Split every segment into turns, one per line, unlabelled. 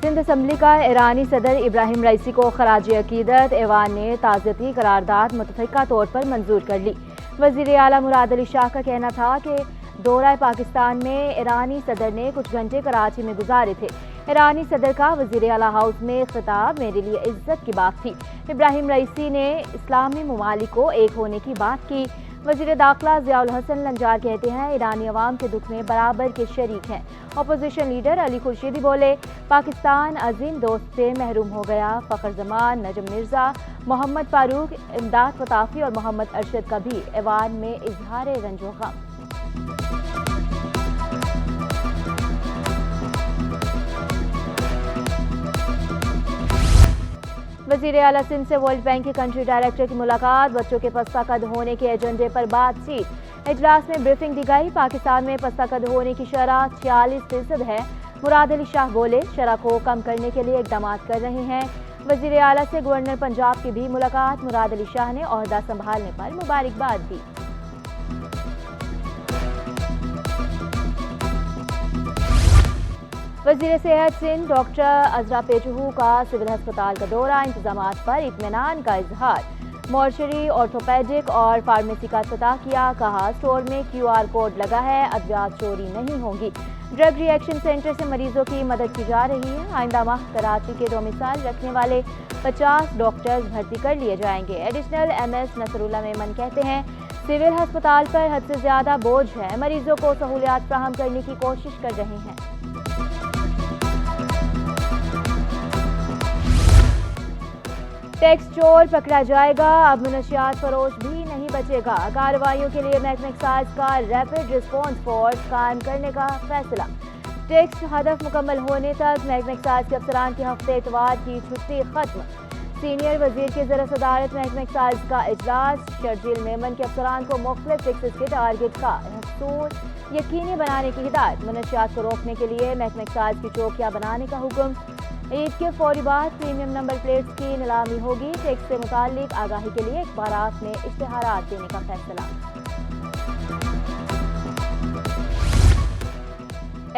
Sindh assembly का ईरानी सदर इब्राहिम रईसी को खराज अकीदत ऐवान ने ताज़ियती करारदाद मुतफ़िक़ा तौर पर मंजूर कर ली। वज़ीर आला मुराद अली शाह का कहना था कि दौरा पाकिस्तान में ईरानी सदर ने कुछ घंटे कराची में गुजारे थे। ईरानी सदर का वज़ीर आला हाउस में खिताब मेरे लिए इज्जत की बात थी। इब्राहिम रईसी ने इस्लामी ममालिक को एक होने की बात की। वज़ीर दाखिला ज़ियाउल हसन लंजार कहते हैं ईरानी अवाम के दुख में बराबर के शरीक हैं। अपोजिशन लीडर अली खुर्शीदी बोले पाकिस्तान अजीम दोस्त से महरूम हो गया। फ़खर जमान, नजम मिर्ज़ा, मोहम्मद फारूक, इमदाद वताफ़ी और मोहम्मद अरशद का भी ऐवान में इजहार रंजो गम। वज़ीर आला सिंध से वर्ल्ड बैंक के कंट्री डायरेक्टर की मुलाकात, बच्चों के पस्ताकद होने के एजेंडे पर बातचीत। इजलास में ब्रीफिंग दी गई। पाकिस्तान में पस्ताकद होने की शरह 46% है। मुराद अली शाह बोले शरह को कम करने के लिए इक़दाम कर रहे हैं। वज़ीर आला से गवर्नर पंजाब की भी मुलाकात। मुराद अली शाह ने ओहदा संभालने पर मुबारकबाद दी। वज़ीर सेहत सिंध डॉक्टर अजरा पेचहू का सिविल अस्पताल का दौरा, इंतजामात पर इत्मीनान का इजहार। मॉर्चरी, ऑर्थोपेडिक और फार्मेसी का इफ्तिताह किया। कहा स्टोर में QR कोड लगा है, अद्वियात चोरी नहीं होंगी। ड्रग रिएक्शन सेंटर से मरीजों की मदद की जा रही है। आइंदा माह कराची के डोमिसाइल रखने वाले 50 डॉक्टर्स भर्ती कर लिए जाएंगे। एडिशनल MS नसरुल्लाह मेमन कहते हैं सिविल अस्पताल पर हद से ज्यादा बोझ है, मरीजों को सहूलियात फ्राहम करने की कोशिश कर रहे हैं। टैक्स चोर पकड़ा जाएगा, अब मुनशियात फरोश भी नहीं बचेगा। कार्रवाइयों के लिए महकमा एक्साइज का रैपिड रिस्पॉन्स फोर्स कायम करने का फैसला। टैक्स हदफ मुकम्मल होने तक महकमा एक्साइज के अफसरान के हफ्ते इतवार की छुट्टी खत्म। सीनियर वजीर की ज़रा सदारत महकमा एक्साइज का इजलास। शर्जील मेमन के अफसरान को मुख्तलिफ फिक्सेस के टारगेट का हसूल यकीनी बनाने की हिदायत। मुनशियात को रोकने के लिए महकमा एक्साइज की चौकियाँ बनाने का हुक्म। ईद के फौरी बाद प्रीमियम नंबर प्लेट्स की नीलामी होगी। टैक्स से मुताल्लिक आगाही के लिए अखबारात में इश्तिहारात देने का फैसला।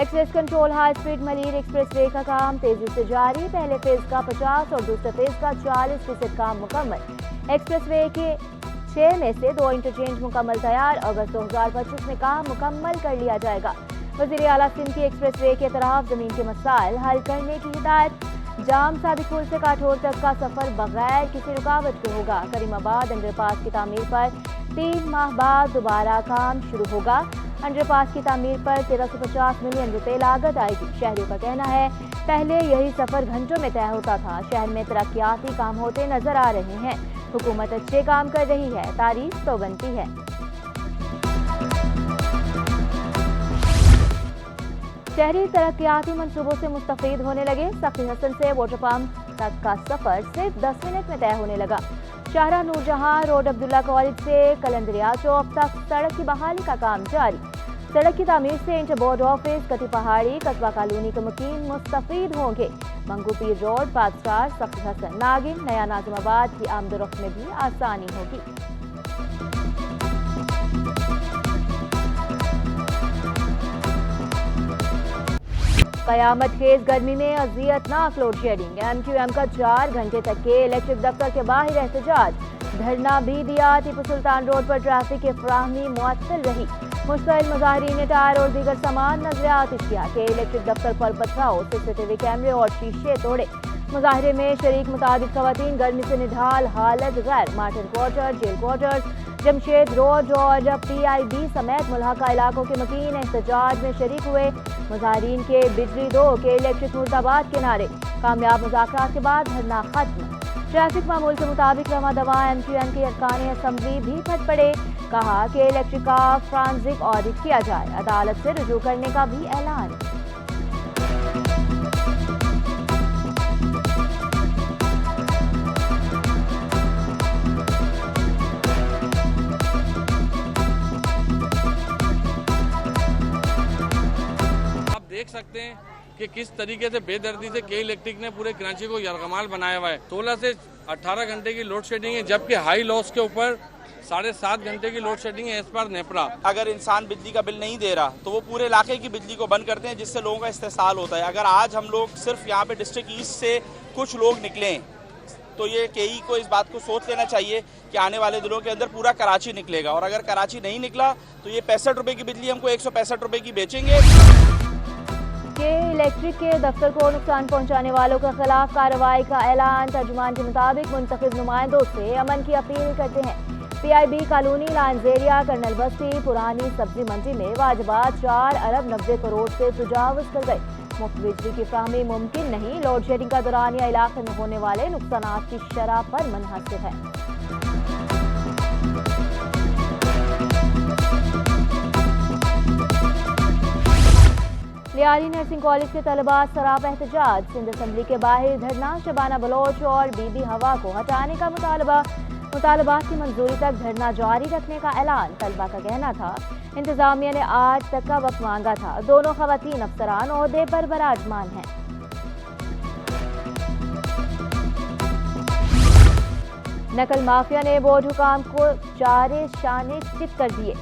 Access control high speed Malir express way का काम तेजी से जारी। पहले फेज का 50 और दूसरे फेज का 40% काम मुकम्मल। एक्सप्रेस वे के 6 में से 2 इंटरचेंज मुकम्मल तैयार। अगस्त 2025 में काम मुकम्मल कर लिया जाएगा। वज़ीर आला सिंध की एक्सप्रेस वे के तरफ जमीन के मसाइल हल करने की हिदायत। जाम सादिकुल से काठोर तक का सफर बगैर किसी रुकावट के होगा। करीमाबाद अंडरपास की तामीर पर 3 माह बाद दोबारा काम शुरू होगा। अंडरपास की तामीर पर 1350 मिलियन रुपए लागत आएगी। शहरियों का कहना है पहले यही सफर घंटों में तय होता था। शहर में तरक्याती काम होते नजर आ रहे हैं। हुकूमत अच्छे काम कर रही है, तारीफ तो बनती है। शहरी तरक्याती मंसूबों से मुस्तफीद होने लगे। सखी हसन से वाटर पम्प तक का सफर सिर्फ 10 मिनट में तय होने लगा। शाहरा नूरजहां रोड अब्दुल्ला कॉलेज से कलंदरिया चौक तक सड़क की बहाली का काम जारी। सड़क की तामीर से इंटर बोर्ड ऑफिस, कटी पहाड़ी, कस्बा कॉलोनी के मुकीम मुस्तफीद होंगे। मंगू पीर रोड, 5 स्टार, सखी हसन, नागिन, नया नाजिमाबाद की आमदोरफ्त में भी आसानी होगी। कयामत खेज गर्मी में अजियतनाक लोड शेडिंग। MQM का 4 घंटे तक के इलेक्ट्रिक दफ्तर के बाहर एहतजाज। धरना भी दिया। टीपू सुल्तान रोड पर ट्रैफिक की फ्राहमी मुअत्तल रही। मुश्तइल मुजाहिरीन ने टायर और दीगर सामान नजर आतिश किया कि इलेक्ट्रिक दफ्तर पर पथराव, CCTV कैमरे और शीशे तोड़े। मुजाहिरे में शरीक मुताबिक खवातीन गर्मी से निढाल हालत गैर। Martin quarter, jail quarters, Jamshed road और PIB समेत मुल्हका इलाकों के मुकीन एहतजाज में शरीक हुए। मुजाहिरीन के बिजली दो के इलेक्ट्रिक मुर्दाबाद के नारे। कामयाब मुज़ाकरात के बाद धरना खत्म। ट्रैफिक मामूल के मुताबिक रवा दवा MQM के अरकान असम्बली भी फट पड़े। कहा कि इलेक्ट्रिक का फ्रांसिक ऑडिट किया जाए। अदालत से रुजू करने का भी ऐलान।
देख सकते हैं कि किस तरीके से बेदर्दी से के इलेक्ट्रिक ने पूरे कराची को यरगमाल बनाया हुआ है। 16 से 18 घंटे की लोड शेडिंग है, जबकि हाई लॉस के ऊपर 7.5 घंटे की लोड शेडिंग है एज पर नेपरा।
अगर इंसान बिजली का बिल नहीं दे रहा तो वो पूरे इलाके की बिजली को बंद करते हैं, जिससे लोगों का इस्तेसाल होता है। अगर आज हम लोग सिर्फ यहाँ पे डिस्ट्रिक्ट ईस्ट से कुछ लोग निकले तो ये केई को इस बात को सोच लेना चाहिए कि आने वाले दिनों के अंदर पूरा कराची निकलेगा, और अगर कराची नहीं निकला तो ये 65 रुपए की बिजली हमको 165 रुपए की बेचेंगे।
इलेक्ट्रिक के दफ्तर को नुकसान पहुंचाने वालों के खिलाफ कार्रवाई का ऐलान। तर्जुमान के मुताबिक मुंतखब नुमाइंदों से अमन की अपील करते हैं। PIB colony, lions area, colonel बस्ती, पुरानी सब्जी मंडी में वाजबात 4 अरब 90 करोड़ से तजावुज कर गए। मुफ्त बिजली की फ्राहमी मुमकिन नहीं। लोड शेडिंग का दौरानिया इलाके में होने वाले नुकसानात की शरह पर मुनहसर है। लियारी नर्सिंग कॉलेज के तलबा सराप एहतजाज। सिंध असम्बली के बाहर धरना। शबाना बलोच और बीबी हवा को हटाने का मुतालबात की मंजूरी तक धरना जारी रखने का ऐलान। तलबा का कहना था इंतजामिया ने आज तक का वक्त मांगा था। दोनों खवातीन अफसरान ओहदे पर बराजमान हैं। नकल माफिया ने बोर्ड हुकाम को चारे शाने चित कर दिए।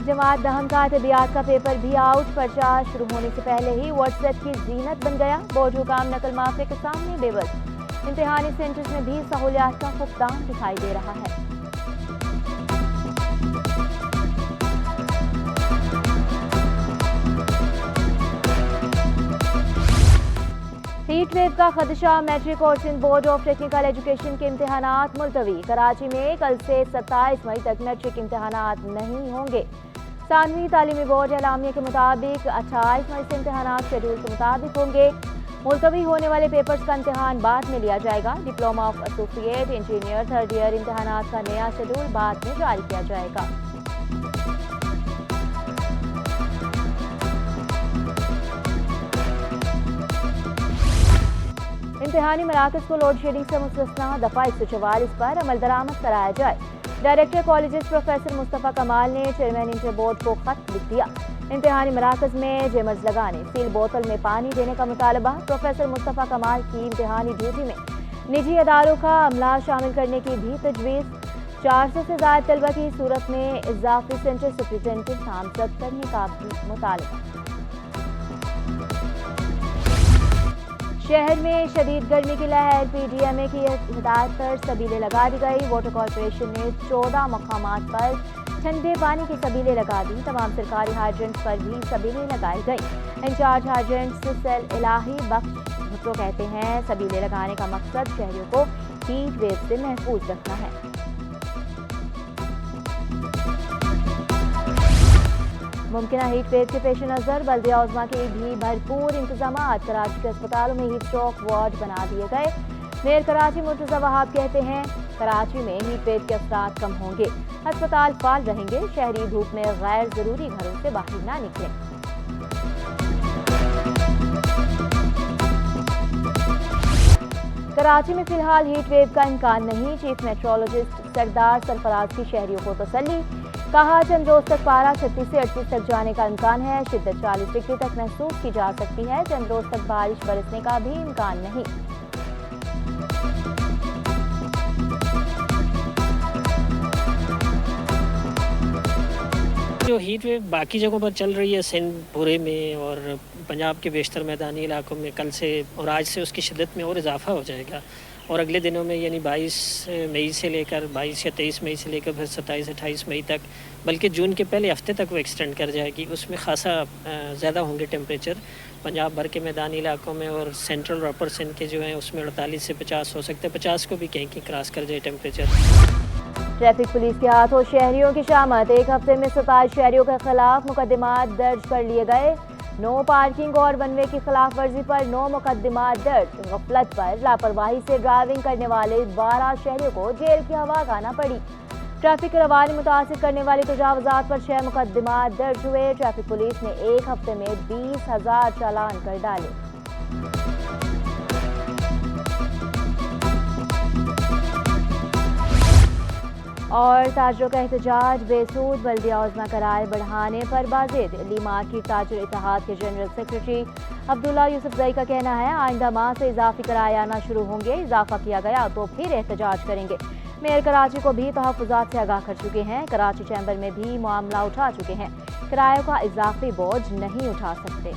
जमात दहम का तबियात का पेपर भी आउट। पर्चा शुरू होने से पहले ही व्हाट्सएप की जीनत बन गया। बोर्ड हुकाम नकल माफिया के सामने बेबस। इम्तिहानी सेंटर्स में भी सहूलियात का फुकदान दिखाई दे रहा है। हीट वेव का खदशा। मैट्रिक और Sindh board of technical education के इम्तिहानात मुलतवी। कराची में कल से 27 मई तक मैट्रिक इम्तिहानात नहीं होंगे। सानवी तालीमी बोर्ड एलामिया के मुताबिक 28 मई से इम्तिहानात शेड्यूल के मुताबिक होंगे। मुलतवी होने वाले पेपर्स का इम्तिहान बाद में लिया जाएगा। Diploma of associate engineer 3rd year इम्तिहानात का नया शेड्यूल बाद में जारी किया जाएगा। इम्तिहानी मराकज को लोड शेडिंग से मुस्तस्ना। दफा 144 पर अमल दरामद कराया जाए। डायरेक्टर कॉलेजेस प्रोफेसर मुस्तफ़ा कमाल ने चेयरमैन इंटर बोर्ड को खत लिख दिया। इम्तिहानी मराकज में जेमर्स लगाने, सील बोतल में पानी देने का मुतालबा। प्रोफेसर मुस्तफ़ा कमाल की इम्तिहानी ड्यूटी में निजी अदारों का अमला शामिल करने की भी तजवीज़। 400 से ज़्यादा तलबा की सूरत में इजाफी सेंटर सुप्रिटेंडेंट नामजद करने का भी मुतालबा। शहर में शदीद गर्मी की लहर। PDMA की हिदायत पर सबीलें लगा दी गई। वाटर कॉरपोरेशन ने 14 मकामात पर ठंडे पानी की सबीलें लगा दी। तमाम सरकारी हाइड्रेंट्स पर भी सबीलें लगाई गई। इंचार्ज हाइड्रेंट्स सेल इलाही बख्श भुट्टो कहते हैं सबीलें लगाने का मकसद शहरियों को हीट वेव से महफूज रखना है। मुमकिन हीट वेव के पेश नज़र बल्दिया उज़्मा के भी भरपूर इंतजाम। कराची के अस्पतालों में हीट स्ट्रोक वार्ड बना दिए गए। मेयर कराची मुर्तज़ा वहाब कहते हैं कराची में हीट वेव के असरात कम होंगे। अस्पताल फाल रहेंगे। शहरी धूप में गैर जरूरी घरों से बाहर ना निकलें। कराची में फिलहाल हीट वेव का इम्कान नहीं। चीफ मेट्रोलॉजिस्ट सरदार सरफराज की शहरियों को तसल्ली। कहा चंद रोज तक पारा 36 से 38 तक जाने का इम्कान है। शिद्दत 40 डिग्री तक महसूस की जा सकती है। चंद रोज तक बारिश बरसने का भी इम्कान नहीं।
जो हीट वेव बाकी जगहों पर चल रही है, सिंध पूरे में और पंजाब के बेशतर मैदानी इलाकों में, कल से और आज से उसकी शिद्दत में और इजाफा हो जाएगा। और अगले दिनों में यानी 22 मई से लेकर 22 या 23 मई से लेकर फिर 27-28 मई तक, बल्कि जून के पहले हफ्ते तक वो एक्सटेंड कर जाएगी। उसमें खासा ज़्यादा होंगे टेम्परेचर पंजाब भर के मैदानी इलाकों में, और सेंट्रल और अपर सिंध के जो हैं उसमें 48 से 50 हो सकते हैं। 50 को भी कहीं क्रॉस कर जाए टेम्परेचर।
ट्रैफिक पुलिस के हाथों शहरियों की शामत। एक हफ्ते में 27 शहरियों के खिलाफ मुकदमात दर्ज कर लिए गए। नो पार्किंग और वनवे की खिलाफ वर्जी पर 9 मुकदमात दर्ज। गफलत पर लापरवाही से ड्राइविंग करने वाले 12 शहरियों को जेल की हवा खाना पड़ी। ट्रैफिक रवानी मुतासिर करने वाली तजावुजात पर 6 मुकदमात दर्ज हुए। ट्रैफिक पुलिस ने एक हफ्ते में 20,000 चालान कर डाले। और ताजरों का एहतजाज। बेसूद बल्दिया उज़्मा किराए बढ़ाने पर बाज़िद। ली मार्केट ताजर इत्तेहाद के जनरल सेक्रेटरी अब्दुल्ला यूसुफजई का कहना है आइंदा माह से इजाफी किराए आना शुरू होंगे। इजाफा किया गया तो फिर एहतजाज करेंगे। मेयर कराची को भी तहफ़्फ़ुज़ात से आगाह कर चुके हैं। कराची चैम्बर में भी मामला उठा चुके हैं। किरायों का इजाफी बोझ नहीं उठा सकते।